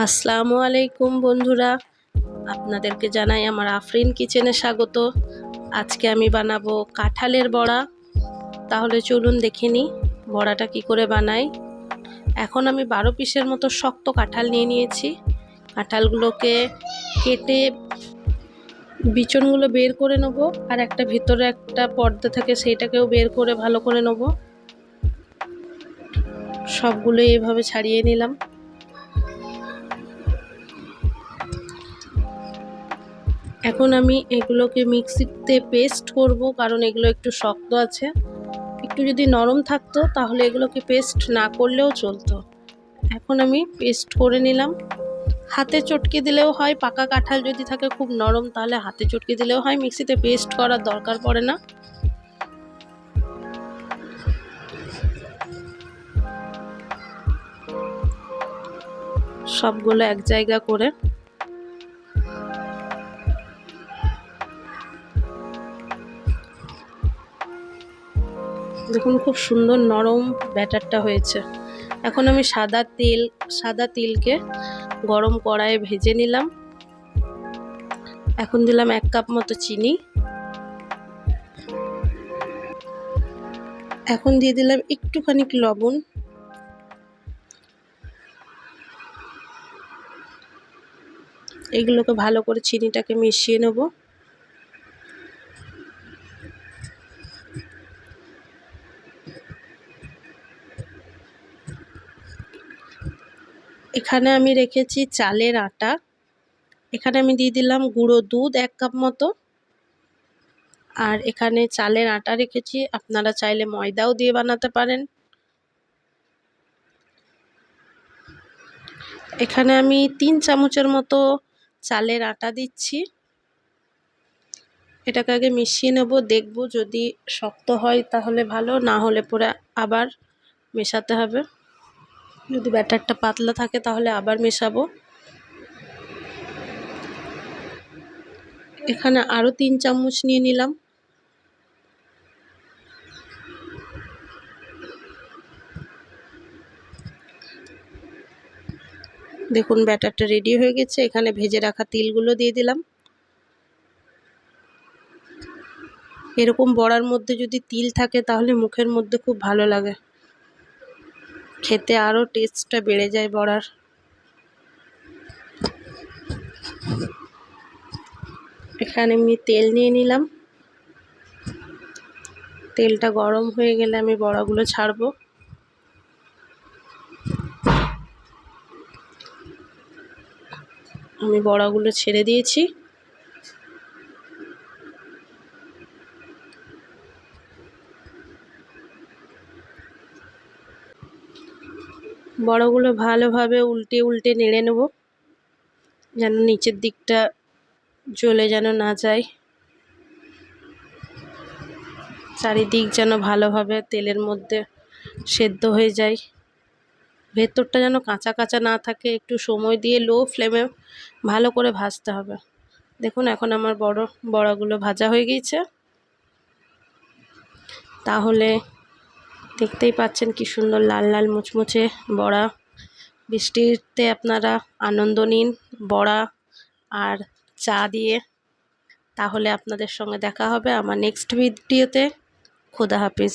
আসসালামু আলাইকুম বন্ধুরা, আপনাদেরকে জানাই আমার আফরিন কিচেনে স্বাগত। আজকে আমি বানাবো কাঁঠালের বড়া। তাহলে চলুন দেখে নিই বড়াটা কি করে বানাই। এখন আমি 12 পিসের মতো শক্ত কাঁঠাল নিয়ে নিয়েছি। কাঁঠালগুলোকে কেটে বিচনগুলো বের করে নেব, আর একটা ভিতরে একটা পর্দা থাকে সেইটাকেও বের করে ভালো করে নেব। সবগুলো এইভাবে ছাড়িয়ে নিলাম। এখন আমি এগুলোকে মিক্সিতে পেস্ট করব, কারণ এগুলো একটু শক্ত আছে। একটু যদি নরম থাকতো তাহলে এগুলোকে পেস্ট না করলেও চলতো। এখন আমি পেস্ট করে নিলাম। হাতে চটকে দিলেও হয়, পাকা কাঁঠাল যদি থাকে খুব নরম তাহলে হাতে চটকে দিলেও হয়, মিক্সিতে পেস্ট করার দরকার পড়ে না। সবগুলো এক জায়গা করে দেখুন খুব সুন্দর নরম ব্যাটারটা হয়েছে। এখন আমি সাদা তিলকে গরম কড়াইয়ে ভেজে নিলাম। এখন দিলাম 1 কাপ মতো চিনি। এখন দিয়ে দিলাম একটুখানি লবণ। এগুলোকে ভালো করে চিনিটাকে মিশিয়ে নেব। এখানে আমি রেখেছি চালের আটা। এখানে আমি দিয়ে দিলাম গুঁড়ো দুধ 1 কাপ মতো। আর এখানে চালের আটা রেখেছি, আপনারা চাইলে ময়দাও দিয়ে বানাতে পারেন। এখানে আমি 3 চামচের মতো চালের আটা দিচ্ছি। এটাকে আগে মিশিয়ে নেব, দেখব যদি শক্ত হয় তাহলে ভালো, না হলে পরে আবার মেশাতে হবে। যদি ব্যাটারটা পাতলা থাকে তাহলে আবার মেশাবো। এখানে আরও 3 চামচ নিয়ে নিলাম। দেখুন ব্যাটারটা রেডি হয়ে গেছে। এখানে ভেজে রাখা তিলগুলো দিয়ে দিলাম। এরকম বড়ার মধ্যে যদি তিল থাকে তাহলে মুখের মধ্যে খুব ভালো লাগে, খেতে আরও টেস্টটা বেড়ে যায় বড়ার। এখানে আমি তেল নিয়ে নিলাম। তেলটা গরম হয়ে গেলে আমি বড়াগুলো ছাড়বো। আমি বড়াগুলো ছেড়ে দিয়েছি। বড়াগুলো ভালোভাবে উল্টে উল্টে নেড়ে নেব, যেন নিচের দিকটা জ্বলে যেন না যায়। চারিদিক যেন ভালোভাবে তেলের মধ্যে সেদ্ধ হয়ে যায়, ভেতরটা যেন কাঁচা কাঁচা না থাকে। একটু সময় দিয়ে লো ফ্লেমে ভালো করে ভাজতে হবে। দেখুন এখন আমার বড়াগুলো ভাজা হয়ে গিয়েছে। তাহলে দেখতেই পাচ্ছেন কি সুন্দর লাল লাল মুচমুচে বড়া। বৃষ্টিতে আপনারা আনন্দ নিন বড়া আর চা দিয়ে। তাহলে আপনাদের সঙ্গে দেখা হবে আমার নেক্সট ভিডিওতে। খোদা হাফিজ।